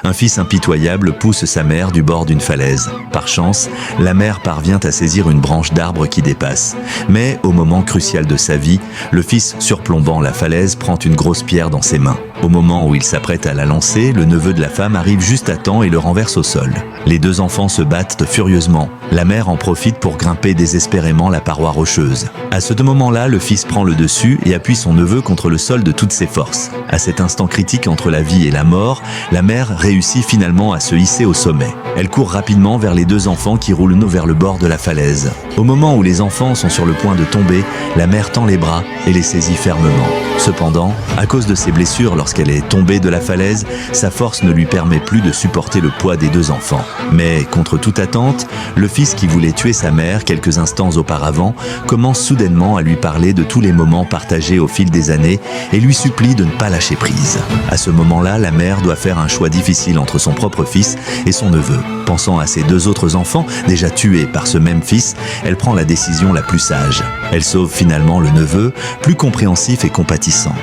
Un fils impitoyable pousse sa mère du bord d'une falaise. Par chance, la mère parvient à saisir une branche d'arbre qui dépasse. Mais au moment crucial de sa vie, le fils surplombant la falaise prend une grosse pierre dans ses mains. Au moment où il s'apprête à la lancer, le neveu de la femme arrive juste à temps et le renverse au sol. Les deux enfants se battent furieusement. La mère en profite pour grimper désespérément la paroi rocheuse. À ce moment-là, le fils prend le dessus et appuie son neveu contre le sol de toutes ses forces. À cet instant critique entre la vie et la mort, la mère réussit finalement à se hisser au sommet. Elle court rapidement vers les deux enfants qui roulent vers le bord de la falaise. Au moment où les enfants sont sur le point de tomber, la mère tend les bras et les saisit fermement. Cependant, à cause de ses blessures lorsqu'elle est tombée de la falaise, sa force ne lui permet plus de supporter le poids des deux enfants. Mais contre toute attente, le fils qui voulait tuer sa mère quelques instants auparavant commence soudainement à lui parler de tous les moments partagés au fil des années et lui supplie de ne pas lâcher prise. À ce moment-là, la mère doit faire un choix difficile entre son propre fils et son neveu. Pensant à ses deux autres enfants, déjà tués par ce même fils, elle prend la décision la plus sage. Elle sauve finalement le neveu, plus compréhensif et compatissant.